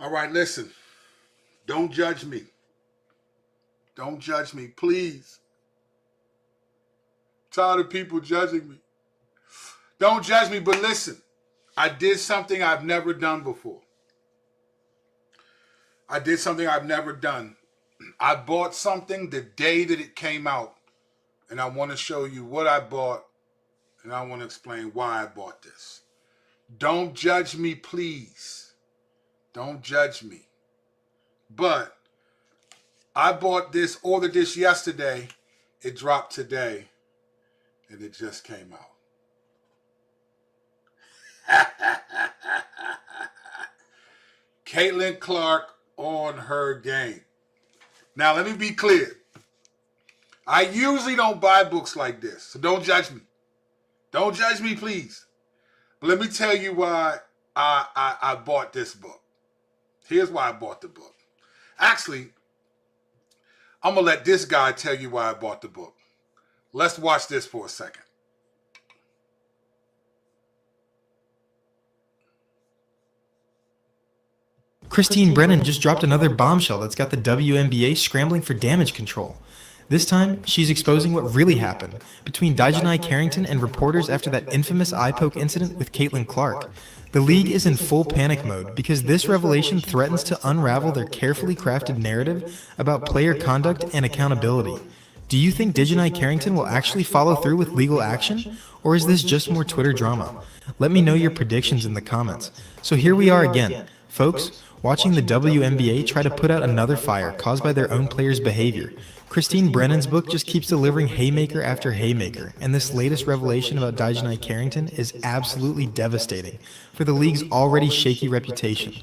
All right, listen. Don't judge me. Don't judge me, please. I'm tired of people judging me. Don't judge me, but listen. I did something I've never done before. I did something I've never done. I bought something the day that it came out, and I want to show you what I bought, and I want to explain why I bought this. Don't judge me, please. Don't judge me. But I bought this, ordered this yesterday. It dropped today, and it just came out. Caitlin Clark on her game. Now, let me be clear. I usually don't buy books like this, so don't judge me. Don't judge me, please. But let me tell you why I bought this book. Here's why I bought the book. Actually, I'm going to let this guy tell you why I bought the book. Let's watch this for a second. Christine Brennan just dropped another bombshell that's got the WNBA scrambling for damage control. This time, she's exposing what really happened between Dijonai Carrington and reporters after that infamous eye poke incident with Caitlin Clark. The league is in full panic mode because this revelation threatens to unravel their carefully crafted narrative about player conduct and accountability. Do you think Dijonai Carrington will actually follow through with legal action, or is this just more Twitter drama? Let me know your predictions in the comments. So here we are again, folks, watching the WNBA try to put out another fire caused by their own players' behavior. Christine Brennan's book just keeps delivering haymaker after haymaker, and this latest revelation about Dijonai Carrington is absolutely devastating for the league's already shaky reputation.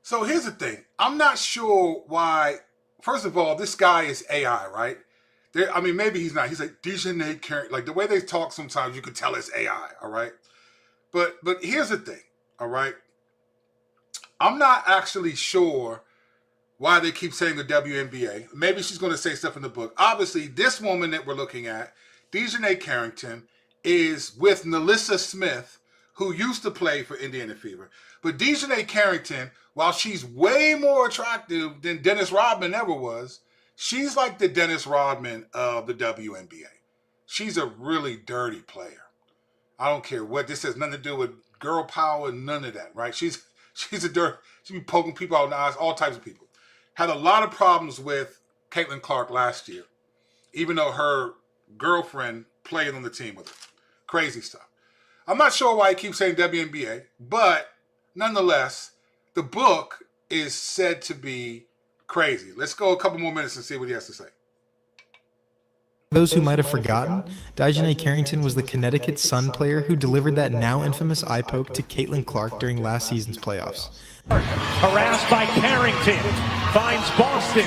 So here's the thing. I'm not sure why. First of all, this guy is AI, right? Maybe he's not. He's like Dijonai Carrington. Like the way they talk sometimes, you could tell it's AI, all right? But here's the thing, all right? I'm not actually sure why they keep saying the WNBA. Maybe she's going to say stuff in the book. Obviously, this woman that we're looking at, Dijonai Carrington, is with Nalissa Smith, who used to play for Indiana Fever. But Dijonai Carrington, while she's way more attractive than Dennis Rodman ever was, she's like the Dennis Rodman of the WNBA. She's a really dirty player. I don't care what. This has nothing to do with girl power, none of that, right? She's a dirt. She be poking people out in the eyes, all types of people. Had a lot of problems with Caitlin Clark last year, even though her girlfriend played on the team with her. Crazy stuff. I'm not sure why he keeps saying WNBA, but nonetheless, the book is said to be crazy. Let's go a couple more minutes and see what he has to say. Those who might have forgotten, Dijonai Carrington was the Connecticut Sun player who delivered that now infamous eye poke to Caitlin Clark during last season's playoffs. Harassed by Carrington, finds Boston.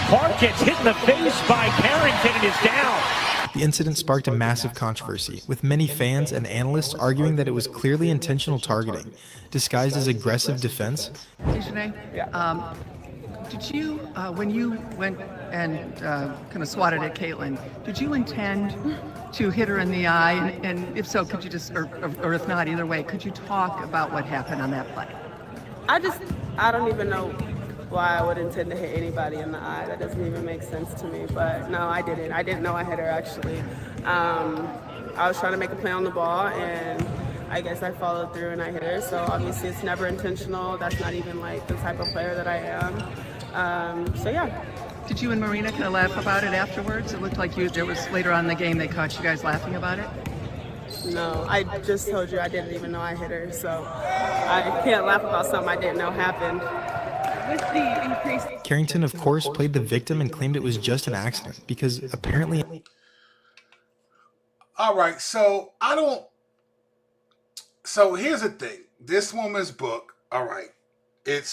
Clark gets hit in the face by Carrington and is down. The incident sparked a massive controversy, with many fans and analysts arguing that it was clearly intentional targeting, disguised as aggressive defense. Dijonai, did you, when you went and kind of swatted at Caitlin, did you intend to hit her in the eye? And if so, could you just, or if not, either way, could you talk about what happened on that play? I don't even know why I would intend to hit anybody in the eye. That doesn't even make sense to me. But no, I didn't. I didn't know I hit her, actually. I was trying to make a play on the ball, and I guess I followed through and I hit her. So obviously it's never intentional. That's not even like the type of player that I am. So yeah. Did you and Marina kind of laugh about it afterwards? It looked like there was later on in the game they caught you guys laughing about it. No, I just told you I didn't even know I hit her, so I can't laugh about something I didn't know happened. With the increased... Carrington, of course, played the victim and claimed it was just an accident, because apparently... All right, so here's the thing. This woman's book, all right, it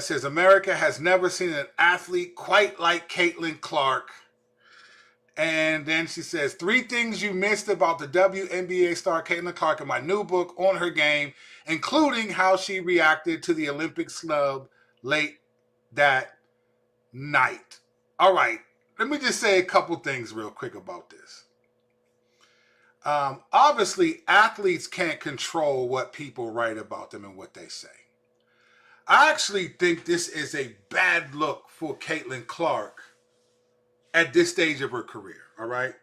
says, America has never seen an athlete quite like Caitlin Clark. And then she says, 3 things you missed about the WNBA star Caitlin Clark in my new book on her game, including how she reacted to the Olympic snub late that night. All right, let me just say a couple things real quick about this. Obviously, athletes can't control what people write about them and what they say. I actually think this is a bad look for Caitlin Clark at this stage of her career, all right?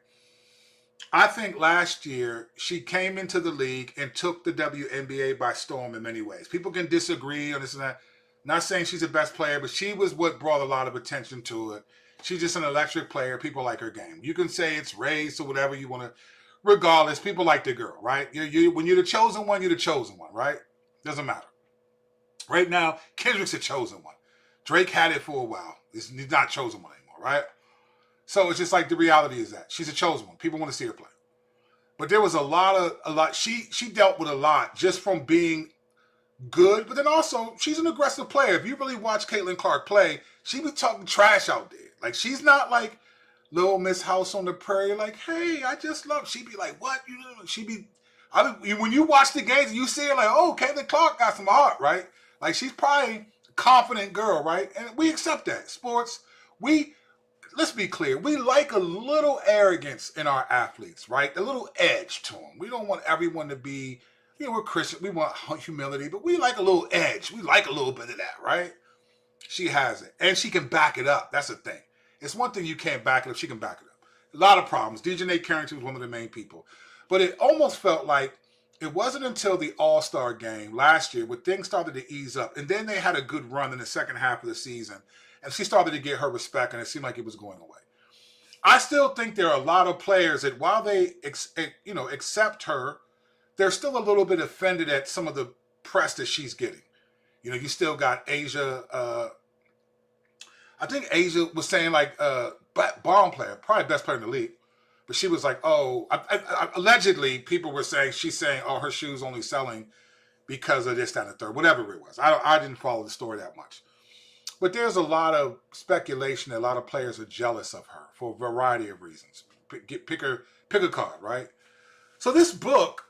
I think last year she came into the league and took the WNBA by storm in many ways. People can disagree on this and that. Not saying she's the best player, but she was what brought a lot of attention to it. She's just an electric player. People like her game. You can say it's race or whatever you want to. Regardless, people like the girl, right? When you're the chosen one, you're the chosen one, right? Doesn't matter. Right now, Kendrick's the chosen one. Drake had it for a while. He's not chosen one anymore, right? So it's just like the reality is that she's a chosen one. People want to see her play. But there was a lot. She dealt with a lot just from being good, but then also she's an aggressive player. If you really watch Caitlin Clark play, she be talking trash out there. Like she's not like Little Miss House on the Prairie. Like, hey, I just love. She be like, what? You know? She be. When you watch the games, you see her like, oh, Caitlin Clark got some heart, right? Like she's probably a confident girl, right? And we accept that. Sports, let's be clear. We like a little arrogance in our athletes, right? A little edge to them. We don't want everyone to be, we're Christian. We want humility, but we like a little edge. We like a little bit of that, right? She has it. And she can back it up. That's the thing. It's one thing you can't back it up. She can back it up. A lot of problems. Dejanay Carrington was one of the main people. But it almost felt like it wasn't until the All-Star game last year where things started to ease up. And then they had a good run in the second half of the season. And she started to get her respect, and it seemed like it was going away. I still think there are a lot of players that while they accept her, they're still a little bit offended at some of the press that she's getting. You still got Asia. I think Asia was saying like bomb player, probably best player in the league. But she was like, allegedly people were saying, she's saying, oh, her shoe's only selling because of this, that, and the third, whatever it was. I didn't follow the story that much. But there's a lot of speculation that a lot of players are jealous of her for a variety of reasons. Pick a card, right? So this book,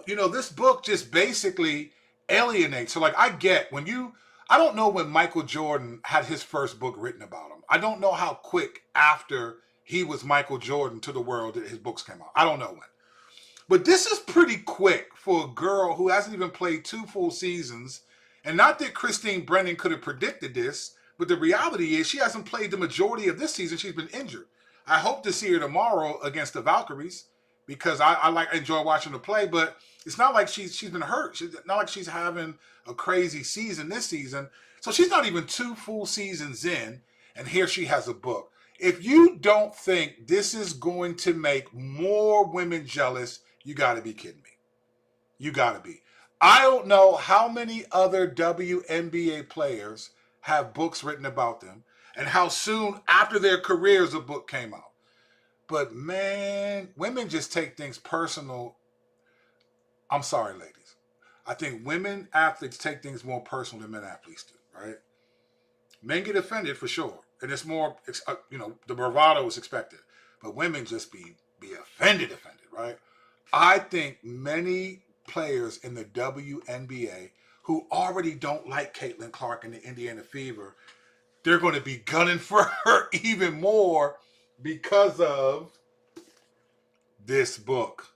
this book just basically alienates. So like I don't know when Michael Jordan had his first book written about him. I don't know how quick after he was Michael Jordan to the world that his books came out. I don't know when. But this is pretty quick for a girl who hasn't even played 2 full seasons. And not that Christine Brennan could have predicted this, but the reality is she hasn't played the majority of this season. She's been injured. I hope to see her tomorrow against the Valkyries because I enjoy watching her play, but it's not like she's been hurt. It's not like she's having a crazy season this season. So she's not even 2 full seasons in, and here she has a book. If you don't think this is going to make more women jealous, you got to be kidding me. You got to be. I don't know how many other WNBA players have books written about them and how soon after their careers a book came out. But man, women just take things personal. I'm sorry, ladies. I think women athletes take things more personal than men athletes do, right? Men get offended for sure. And it's more, the bravado is expected. But women just be offended, right? I think many players in the WNBA who already don't like Caitlin Clark and the Indiana Fever, they're going to be gunning for her even more because of this book.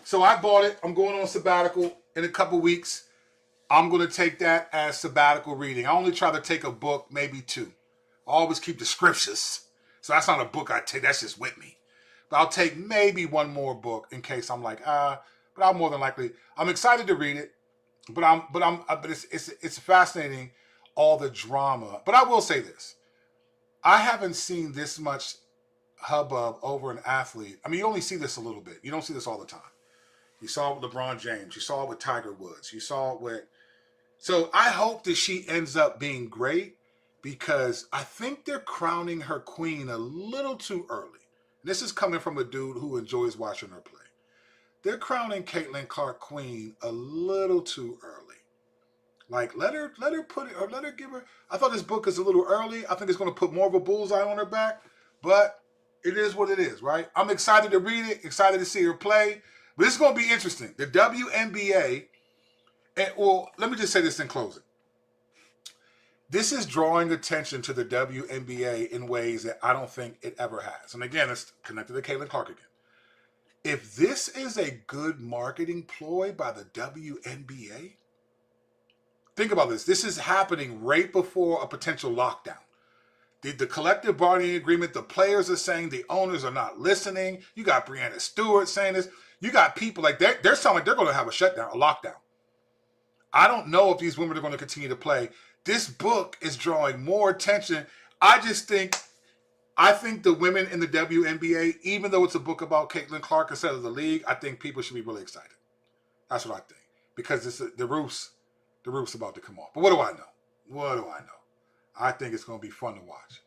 So I bought it. I'm going on sabbatical in a couple weeks. I'm going to take that as sabbatical reading. I only try to take a book, maybe 2. I always keep the scriptures. So that's not a book I take. That's just with me. But I'll take maybe 1 more book in case I'm like, but I'll more than likely. I'm excited to read it, but it's fascinating, all the drama. But I will say this. I haven't seen this much hubbub over an athlete. I mean, you only see this a little bit. You don't see this all the time. You saw it with LeBron James. You saw it with Tiger Woods. You saw it with... So I hope that she ends up being great because I think they're crowning her queen a little too early. This is coming from a dude who enjoys watching her play. They're crowning Caitlin Clark queen a little too early. Like, let her put it, or let her give her... I thought this book is a little early. I think it's going to put more of a bullseye on her back. But it is what it is, right? I'm excited to read it, excited to see her play. But it's going to be interesting. The WNBA... let me just say this in closing. This is drawing attention to the WNBA in ways that I don't think it ever has. And again, it's connected to Caitlin Clark again. If this is a good marketing ploy by the WNBA, think about this. This is happening right before a potential lockdown. The collective bargaining agreement, the players are saying the owners are not listening. You got Breanna Stewart saying this. You got people like they're sounding like they're going to have a shutdown, a lockdown. I don't know if these women are going to continue to play. This book is drawing more attention. I think the women in the WNBA, even though it's a book about Caitlin Clark instead of the league, I think people should be really excited. That's what I think. Because the roof's about to come off. But what do I know? I think it's going to be fun to watch.